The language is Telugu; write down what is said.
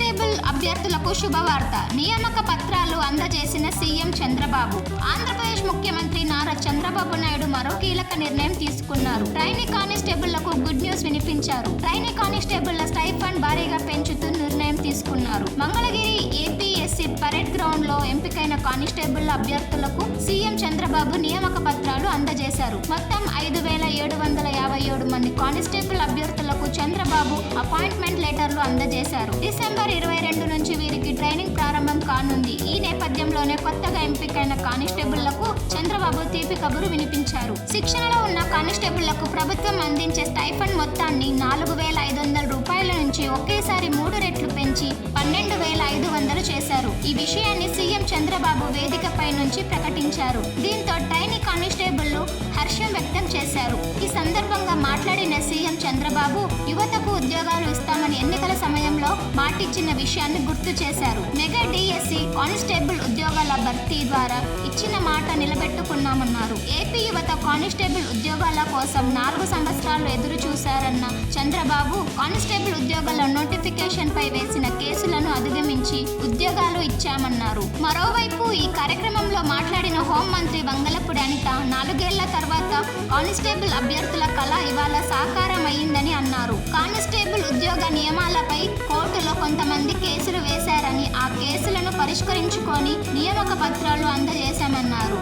కానిస్టేబుల్ అభ్యర్థులకు శుభవార్త. నియామక పత్రాలు అందజేసిన సీఎం చంద్రబాబు. ఆంధ్రప్రదేశ్ ముఖ్యమంత్రి నారా చంద్రబాబు నాయుడు మరో కీలక నిర్ణయం తీసుకున్నారు. ట్రైనీ కానిస్టేబుళ్లకు గుడ్ న్యూస్ వినిపించారు. ట్రైనీ కానిస్టేబుళ్ల స్టైఫండ్ భారీగా పెంచుతూ నిర్ణయం తీసుకున్నారు. మంగళగిరి ఏపీఎస్సీ పరేడ్ గ్రౌండ్ లో ఎంపికైన కానిస్టేబుళ్ల అభ్యర్థులకు సీఎం చంద్రబాబు నియామక పత్రాలు అందజేశారు. మొత్తం 5,757 మంది కానిస్టేబుల్ అభ్యర్థులకు చంద్రబాబు అపాయింట్మెంట్ లెటర్లు అందజేశారు. డిసెంబర్ 22 నుంచి వీరికి ట్రైనింగ్ ప్రారంభం కానుంది. ఈ నేపథ్యంలోనే కొత్తగా ఎంపికైన కానిస్టేబుళ్లకు చంద్రబాబు తీపి కబురు వినిపించారు. శిక్షణలో ఉన్న కానిస్టేబుళ్లకు ప్రభుత్వం అందించే స్టైఫండ్ మొత్తాన్ని 4,500 రూపాయల నుంచి ఒకేసారి 3 రెట్లు పెంచి 12,500 చేశారు. ఈ విషయాన్ని సీఎం చంద్రబాబు వేదికపై నుంచి ప్రకటించారు. దీంతో ట్రైనీ కానిస్టేబుళ్లు హర్షం వ్యక్తం చేశారు. ఈ సందర్భంగా మాట్లాడిన సీఎం చంద్రబాబు యువతకు ఉద్యోగాలు ఇస్తామని ఎన్నికల సమయంలో మాటిచ్చిన విషయాన్ని గుర్తు చేశారు. మెగా డిఎస్సి కానిస్టేబుల్ ఉద్యోగాల భర్తీ ద్వారా ఇచ్చిన మాట నిలబెట్టుకున్నామన్నారు. ఏపీ యువత కానిస్టేబుల్ ఉద్యోగాల కోసం 4 సంవత్సరాలు ఎదురు చూశారన్న చంద్రబాబు కానిస్టేబుల్ ఉద్యోగాల నోటిఫికేషన్ పై వేసిన కేసులను అధిగమించి ఉద్యోగాలు ఇచ్చామన్నారు. మరోవైపు ఈ కార్యక్రమంలో మాట్లాడిన హోంమంత్రి వంగలపూడి అనిత 4 ఏళ్ల తర్వాత కానిస్టేబుల్ అభ్యర్థుల కళ ఇవాళ సాకారమైందని అన్నారు. కానిస్టేబుల్ ఉద్యోగ నియమాలపై కోర్టులో కొంతమంది కేసులు వేశారని, ఆ కేసులను పరిష్కరించుకొని నియామక పత్రాలు అందజేశామన్నారు.